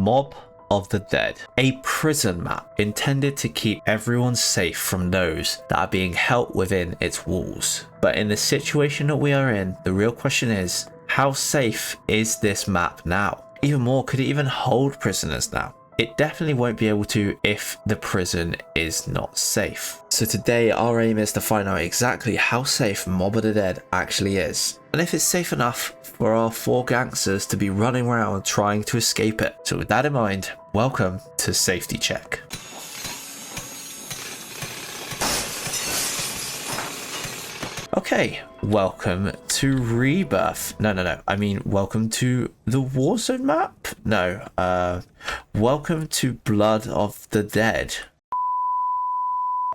Mob of the Dead, a prison map intended to keep everyone safe from those that are being held within its walls. But in the situation that we are in, the real question is, how safe is this map now? Even more, could it even hold prisoners now? It definitely won't be able to if the prison is not safe. So today our aim is to find out exactly how safe Mob of the Dead actually is, and if it's safe enough for our 4 gangsters to be running around trying to escape it. So with that in mind, welcome to Safety Check. Okay, welcome to Rebirth. No, I mean, welcome to the Warzone map? No, welcome to Blood of the Dead.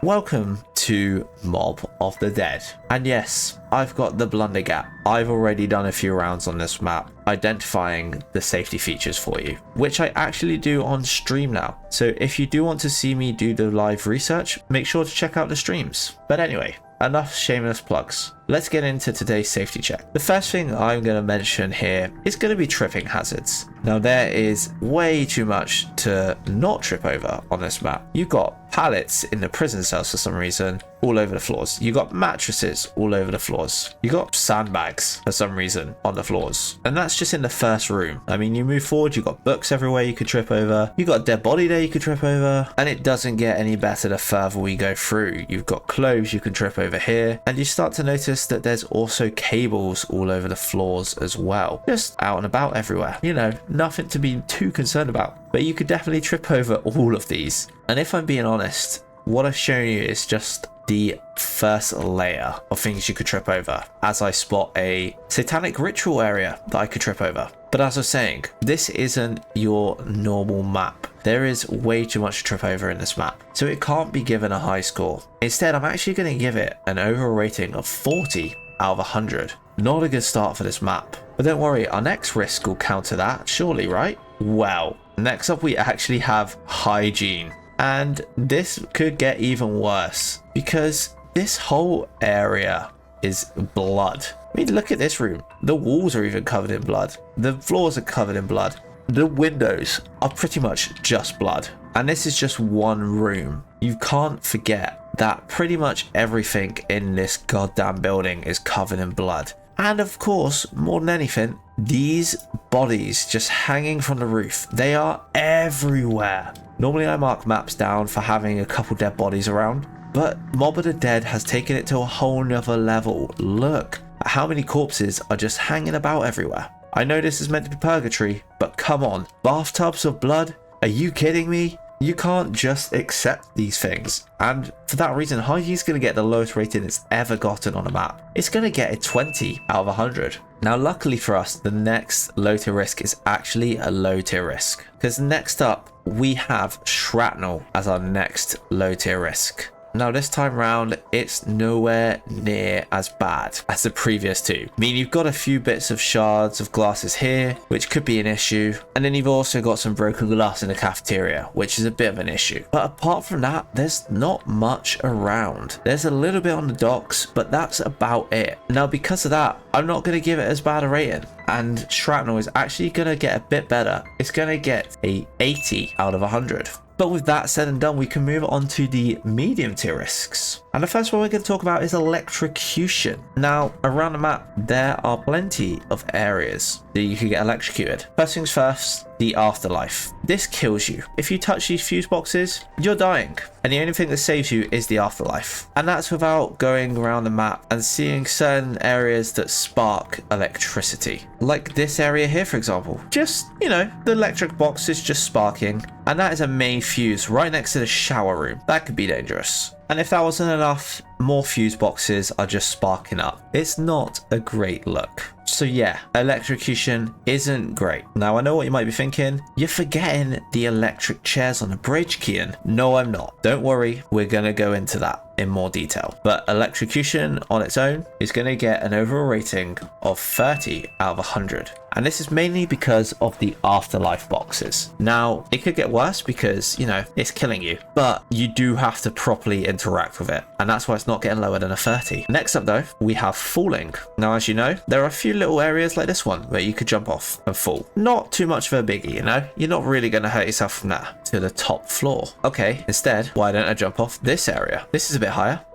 Welcome to Mob of the Dead. And yes, I've got the blunder gap. I've already done a few rounds on this map, identifying the safety features for you, which I actually do on stream now. So if you do want to see me do the live research, make sure to check out the streams. But anyway, enough shameless plugs. Let's get into today's safety check. The first thing I'm going to mention here is going to be tripping hazards. Now there is way too much to not trip over on this map. You've got pallets in the prison cells for some reason all over the floors. You got mattresses all over the floors. You got sandbags for some reason on the floors. And that's just in the first room. I mean, you move forward, you got books everywhere you could trip over. You got a dead body there you could trip over. And it doesn't get any better the further we go through. You've got clothes you can trip over here. And you start to notice that there's also cables all over the floors as well. Just out and about everywhere. You know, nothing to be too concerned about. But you could definitely trip over all of these. And if I'm being honest, what I've shown you is just the first layer of things you could trip over, as I spot a satanic ritual area that I could trip over. But as I was saying, this isn't your normal map. There is way too much to trip over in this map, so it can't be given a high score. Instead, I'm actually going to give it an overall rating of 40 out of 100. Not a good start for this map. But don't worry, our next risk will counter that, surely, right? Well, next up we actually have Hygiene. And this could get even worse because this whole area is blood. I mean, look at this room. The walls are even covered in blood. The floors are covered in blood. The windows are pretty much just blood. And this is just one room. You can't forget that pretty much everything in this goddamn building is covered in blood. And of course, more than anything, these bodies just hanging from the roof, they are everywhere. Normally I mark maps down for having a couple dead bodies around, but Mob of the Dead has taken it to a whole nother level. Look at how many corpses are just hanging about everywhere. I know this is meant to be purgatory, but come on, bathtubs of blood? Are you kidding me? You can't just accept these things. And for that reason, Hygiene's going to get the lowest rating it's ever gotten on a map. It's going to get a 20 out of 100. Now, luckily for us, the next low tier risk is actually a low tier risk. Because next up, we have Shrapnel as our next low tier risk. Now this time round, it's nowhere near as bad as the previous two. I mean, you've got a few bits of shards of glasses here, which could be an issue. And then you've also got some broken glass in the cafeteria, which is a bit of an issue. But apart from that, there's not much around. There's a little bit on the docks, but that's about it. Now, because of that, I'm not going to give it as bad a rating. And Shrapnel is actually going to get a bit better. It's going to get a 80 out of 100. But with that said and done, we can move on to the medium tier risks. And the first one we're going to talk about is Electrocution. Now, around the map, there are plenty of areas that you can get electrocuted. First things first, the afterlife. This kills you. If you touch these fuse boxes, you're dying. And the only thing that saves you is the afterlife. And that's without going around the map and seeing certain areas that spark electricity. Like this area here, for example. Just, you know, the electric box is just sparking. And that is a main fuse right next to the shower room. That could be dangerous. And if that wasn't enough, more fuse boxes are just sparking up. It's not a great look. So yeah, electrocution isn't great. Now I know what you might be thinking. You're forgetting the electric chairs on the bridge, Kian. No, I'm not. Don't worry, we're gonna go into that. in more detail. But Electrocution on its own is going to get an overall rating of 30 out of 100. And this is mainly because of the afterlife boxes. Now, it could get worse because, you know, it's killing you, but you do have to properly interact with it. And that's why it's not getting lower than a 30. Next up though, we have falling. Now, as you know, there are a few little areas like this one where you could jump off and fall. Not too much of a biggie, you know? You're not really going to hurt yourself from that to the top floor. Okay, instead, why don't I jump off this area? This is a bit higher.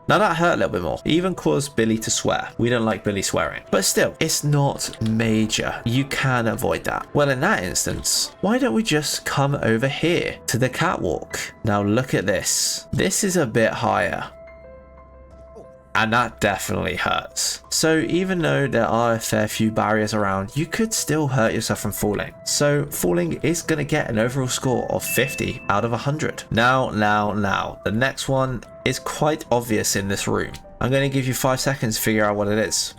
Now that hurt a little bit more. It even caused Billy to swear. We don't like Billy swearing. But still, it's not major. You can avoid that. Well, in that instance, why don't we just come over here to the catwalk? Now look at this. This is a bit higher. And that definitely hurts. So even though there are a fair few barriers around, you could still hurt yourself from falling. So falling is going to get an overall score of 50 out of 100. Now, the next one is quite obvious in this room. I'm going to give you 5 seconds to figure out what it is.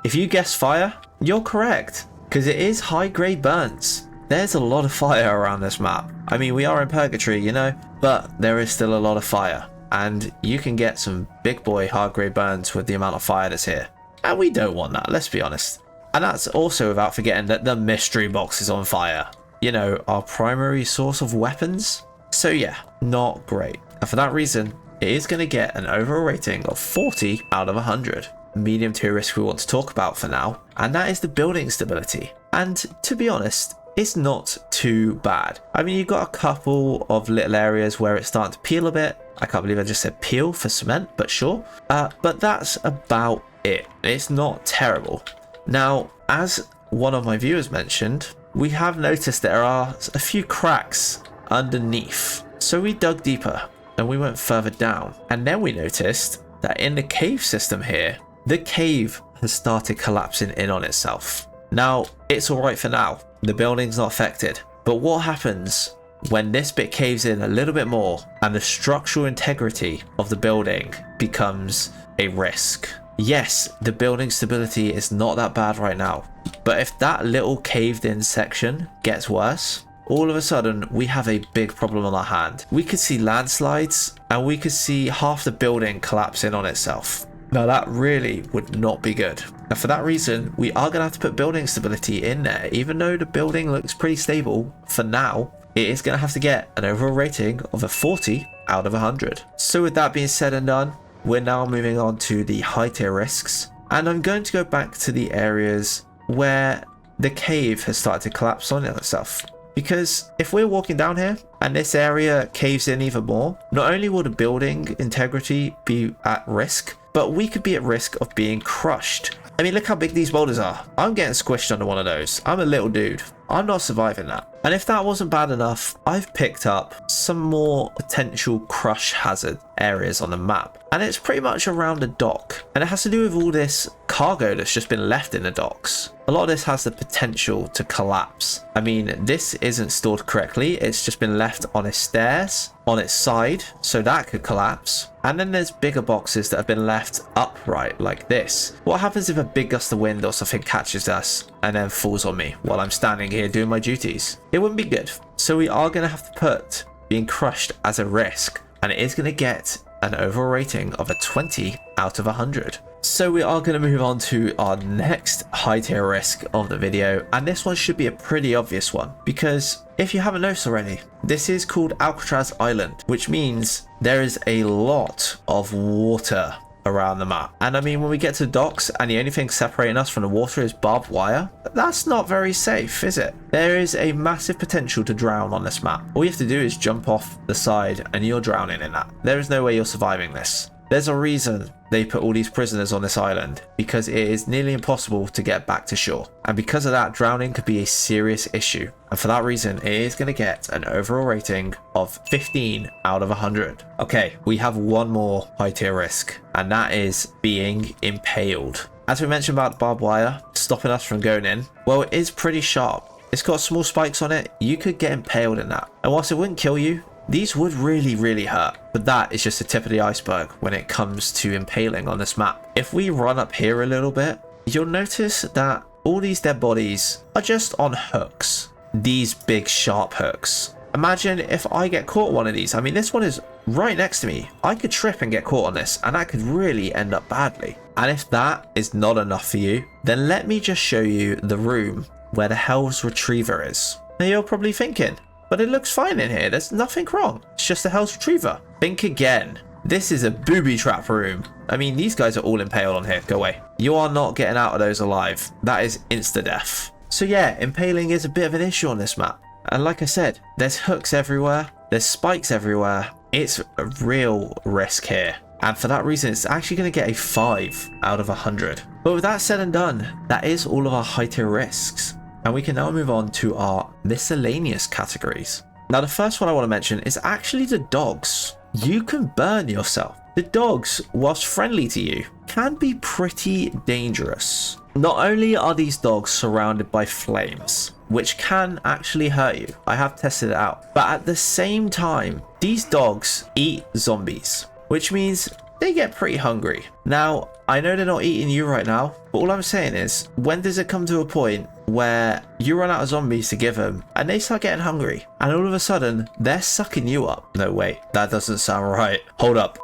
If you guess fire, you're correct, because it is high-grade burns. There's a lot of fire around this map. I mean, we are in purgatory, you know, but there is still a lot of fire. And you can get some big boy hard-grade burns with the amount of fire that's here. And we don't want that, let's be honest. And that's also without forgetting that the mystery box is on fire. You know, our primary source of weapons. So yeah, not great. And for that reason, it is going to get an overall rating of 40 out of 100. Medium tier risk we want to talk about for now, and that is the building stability. And to be honest, it's not too bad. I mean, you've got a couple of little areas where it's starting to peel a bit. I can't believe I just said peel for cement, but sure. But that's about it. It's not terrible. Now, as one of my viewers mentioned, we have noticed there are a few cracks underneath. So we dug deeper and we went further down. And then we noticed that in the cave system here, the cave has started collapsing in on itself. Now, it's all right for now. The building's not affected. But what happens when this bit caves in a little bit more and the structural integrity of the building becomes a risk? Yes, the building stability is not that bad right now. But if that little caved in section gets worse, all of a sudden we have a big problem on our hand. We could see landslides and we could see half the building collapse in on itself. Now that really would not be good. And for that reason, we are going to have to put building stability in there. Even though the building looks pretty stable for now, it is going to have to get an overall rating of a 40 out of 100. So with that being said and done, we're now moving on to the high tier risks. And I'm going to go back to the areas where the cave has started to collapse on itself. Because if we're walking down here and this area caves in even more, not only will the building integrity be at risk, but we could be at risk of being crushed. I mean, look how big these boulders are. I'm getting squished under one of those. I'm a little dude. I'm not surviving that. And if that wasn't bad enough, I've picked up some more potential crush hazard areas on the map. And it's pretty much around the dock. And it has to do with all this cargo that's just been left in the docks. A lot of this has the potential to collapse. I mean, this isn't stored correctly. It's just been left on its stairs, on its side, so that could collapse. And then there's bigger boxes that have been left upright like this. What happens if a big gust of wind or something catches us and then falls on me while I'm standing here doing my duties? It wouldn't be good. So we are going to have to put being crushed as a risk, and it is going to get an overall rating of a 20 out of 100. So we are going to move on to our next high tier risk of the video, and this one should be a pretty obvious one, because if you haven't noticed already, this is called Alcatraz Island, which means there is a lot of water around the map. And I mean, when we get to docks and the only thing separating us from the water is barbed wire, that's not very safe, is it? There is a massive potential to drown on this map. All you have to do is jump off the side and you're drowning in that. There is no way you're surviving this. There's a reason they put all these prisoners on this island, because it is nearly impossible to get back to shore. And because of that, drowning could be a serious issue. And for that reason, it is going to get an overall rating of 15 out of 100. Okay, we have one more high tier risk, and that is being impaled. As we mentioned about barbed wire stopping us from going in, well, it is pretty sharp. It's got small spikes on it. You could get impaled in that. And whilst it wouldn't kill you, these would really hurt, but that is just the tip of the iceberg when it comes to impaling on this map. If we run up here a little bit, you'll notice that all these dead bodies are just on hooks. These big sharp hooks. Imagine if I get caught one of these. I mean, this one is right next to me. I could trip and get caught on this, and that could really end up badly. And if that is not enough for you, then let me just show you the room where the Hell's Retriever is. Now you're probably thinking, but it looks fine in here. There's nothing wrong. It's just a Hell's Retriever. Think again. This is a booby trap room. I mean, these guys are all impaled on here. Go away. You are not getting out of those alive. That is insta-death. So yeah, impaling is a bit of an issue on this map. And like I said, there's hooks everywhere. There's spikes everywhere. It's a real risk here. And for that reason, it's actually going to get a 5 out of 100. But with that said and done, that is all of our high tier risks. And we can now move on to our miscellaneous categories. Now, the first one I want to mention is actually the dogs. You can burn yourself. The dogs, whilst friendly to you, can be pretty dangerous. Not only are these dogs surrounded by flames, which can actually hurt you, I have tested it out, but at the same time, these dogs eat zombies, which means they get pretty hungry. Now, I know they're not eating you right now, but all I'm saying is, when does it come to a point where you run out of zombies to give them and they start getting hungry and all of a sudden they're sucking you up? No, wait, that doesn't sound right. Hold up.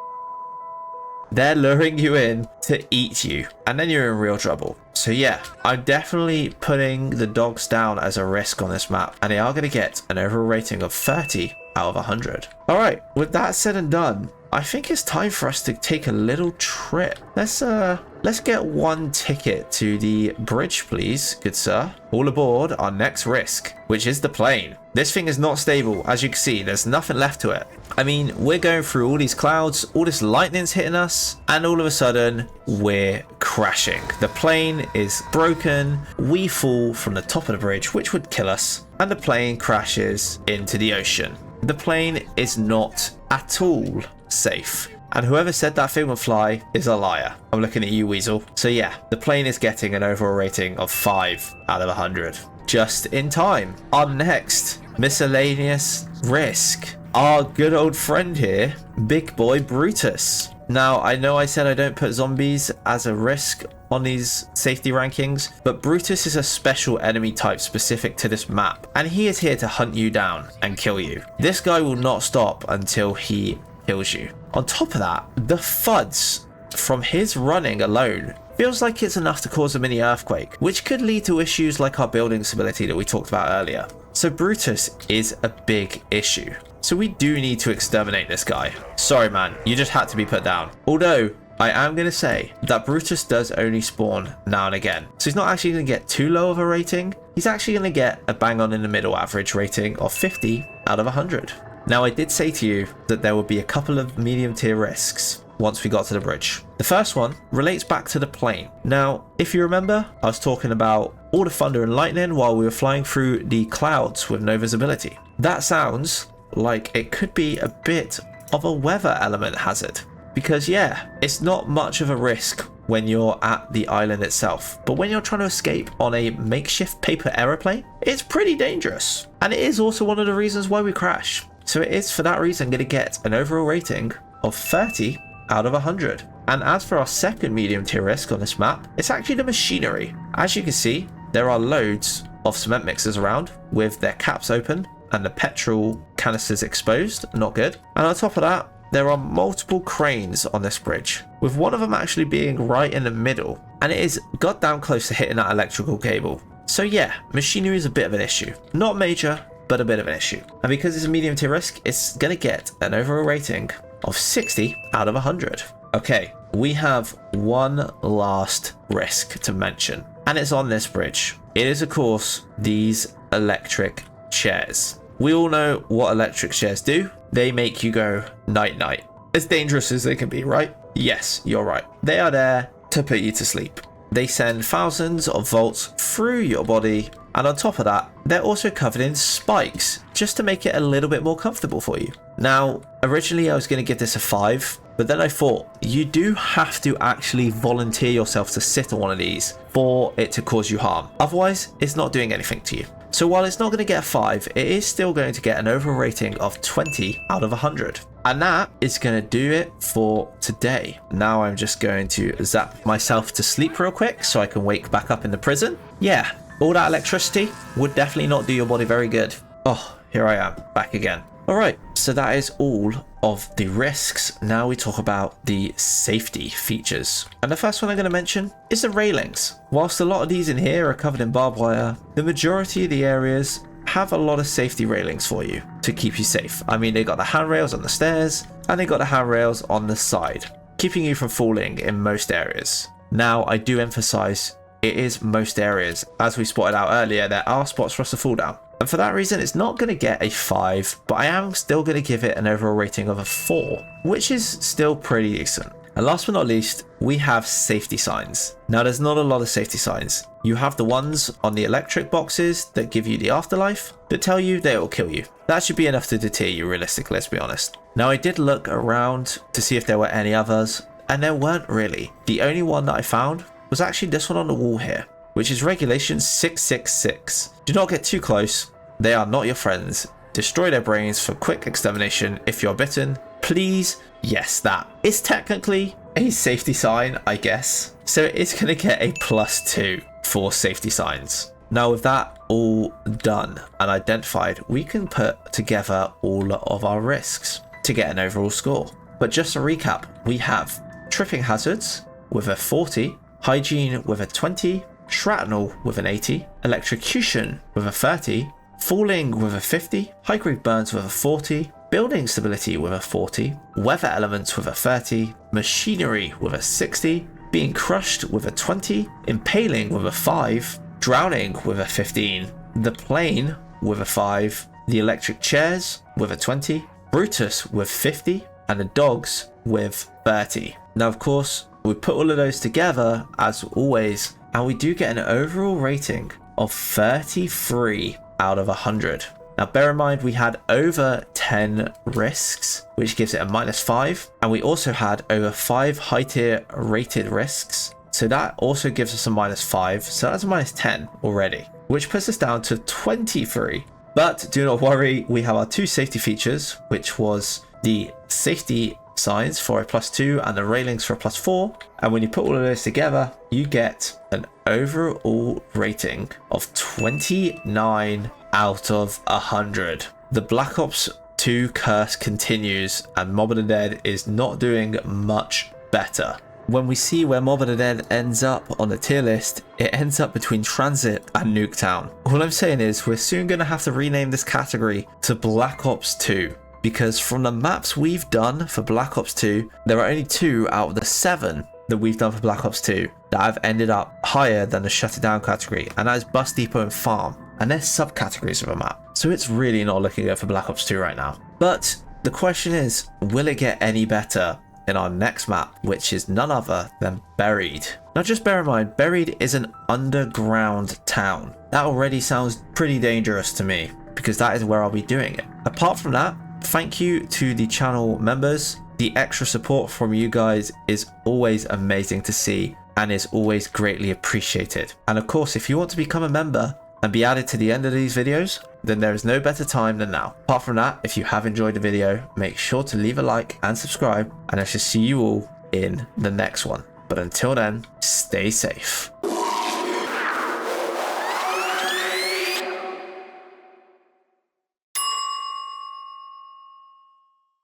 They're luring you in to eat you, and then you're in real trouble. So yeah, I'm definitely putting the dogs down as a risk on this map, and they are going to get an overall rating of 30 out of 100. All right, with that said and done, I think it's time for us to take a little trip. Let's get one ticket to the bridge, please, good sir. All aboard our next risk, which is the plane. This thing is not stable. As you can see, there's nothing left to it. I mean, we're going through all these clouds, all this lightning's hitting us, and all of a sudden, we're crashing. The plane is broken. We fall from the top of the bridge, which would kill us, and the plane crashes into the ocean. The plane is not at all safe. And whoever said that thing would fly is a liar. I'm looking at you, Weasel. So yeah, the plane is getting an overall rating of 5 out of 100. Just in time. Our next miscellaneous risk. Our good old friend here, Big Boy Brutus. Now, I know I said I don't put zombies as a risk on these safety rankings, but Brutus is a special enemy type specific to this map, and he is here to hunt you down and kill you. This guy will not stop until he kills you. On top of that, the FUDs from his running alone feels like it's enough to cause a mini earthquake, which could lead to issues like our building stability that we talked about earlier. So Brutus is a big issue. So we do need to exterminate this guy. Sorry man, you just had to be put down. Although, I am going to say that Brutus does only spawn now and again. So he's not actually going to get too low of a rating. He's actually going to get a bang on in the middle average rating of 50 out of 100. Now, I did say to you that there would be a couple of medium tier risks once we got to the bridge. The first one relates back to the plane. Now, if you remember, I was talking about all the thunder and lightning while we were flying through the clouds with no visibility. That sounds like it could be a bit of a weather element hazard. Because yeah, it's not much of a risk when you're at the island itself, but when you're trying to escape on a makeshift paper aeroplane, it's pretty dangerous. And it is also one of the reasons why we crash. So it is for that reason going to get an overall rating of 30 out of 100. And as for our second medium tier risk on this map, it's actually the machinery. As you can see, there are loads of cement mixers around with their caps open and the petrol canisters exposed, not good. And on top of that, there are multiple cranes on this bridge, with one of them actually being right in the middle, and it is goddamn close to hitting that electrical cable. So yeah, machinery is a bit of an issue. Not major, but a bit of an issue. And because it's a medium tier risk, it's going to get an overall rating of 60 out of 100. Okay, we have one last risk to mention, and it's on this bridge. It is, of course, these electric chairs. We all know what electric chairs do. They make you go night-night. As dangerous as they can be, right? Yes, you're right. They are there to put you to sleep. They send thousands of volts through your body, and on top of that, they're also covered in spikes, just to make it a little bit more comfortable for you. Now, originally I was going to give this a 5, but then I thought, you do have to actually volunteer yourself to sit on one of these for it to cause you harm. Otherwise, it's not doing anything to you. So while it's not going to get a 5, it is still going to get an overall rating of 20 out of 100. And that is going to do it for today. Now I'm just going to zap myself to sleep real quick so I can wake back up in the prison. Yeah, all that electricity would definitely not do your body very good. Oh, here I am, back again. Alright, so that is all of the risks. Now we talk about the safety features. And the first one I'm going to mention is the railings. Whilst a lot of these in here are covered in barbed wire, the majority of the areas have a lot of safety railings for you to keep you safe. I mean, they got the handrails on the stairs and they got the handrails on the side, keeping you from falling in most areas. Now, I do emphasize it is most areas. As we spotted out earlier, there are spots for us to fall down. And for that reason, it's not going to get a 5, but I am still going to give it an overall rating of a 4, which is still pretty decent. And last but not least, we have safety signs. Now, there's not a lot of safety signs. You have the ones on the electric boxes that give you the afterlife that tell you they will kill you. That should be enough to deter you realistically, let's be honest. Now, I did look around to see if there were any others, and there weren't really. The only one that I found was actually this one on the wall here, which is regulation 666. Do not get too close. They are not your friends. Destroy their brains for quick extermination if you're bitten. Please. Yes, that is technically a safety sign, I guess. So it is going to get a +2 for safety signs. Now with that all done and identified, we can put together all of our risks to get an overall score. But just to recap, we have tripping hazards with a 40, hygiene with a 20, shrapnel with an 80, electrocution with a 30, falling with a 50, high grade burns with a 40, building stability with a 40, weather elements with a 30, machinery with a 60, being crushed with a 20, impaling with a 5, drowning with a 15, the plane with a 5, the electric chairs with a 20, Brutus with 50, and the dogs with 30. Now, of course, we put all of those together as always, and we do get an overall rating of 33 out of 100. Now, bear in mind, we had over 10 risks, which gives it a -5. And we also had over 5 high tier rated risks. So that also gives us a -5. So that's a -10 already, which puts us down to 23. But do not worry, we have our 2 safety features, which was the safety signs for a +2 and the railings for a +4. And when you put all of those together, you get an overall rating of 29 out of 100. The Black Ops 2 curse continues and Mob of the Dead is not doing much better. When we see where Mob of the Dead ends up on the tier list, it ends up between Transit and Nuketown. All I'm saying is we're soon going to have to rename this category to Black Ops 2. Because from the maps we've done for Black Ops 2, there are only 2 out of the 7 that we've done for Black Ops 2 that have ended up higher than the Shut It Down category, and that is Bus Depot and Farm, and they're subcategories of a map. So it's really not looking good for Black Ops 2 right now. But the question is, will it get any better in our next map, which is none other than Buried? Now just bear in mind, Buried is an underground town. That already sounds pretty dangerous to me, because that is where I'll be doing it. Apart from that, thank you to the channel members. The extra support from you guys is always amazing to see and is always greatly appreciated. And of course, if you want to become a member and be added to the end of these videos, then there is no better time than now. Apart from that, if you have enjoyed the video, make sure to leave a like and subscribe, and I shall see you all in the next one. But until then, stay safe.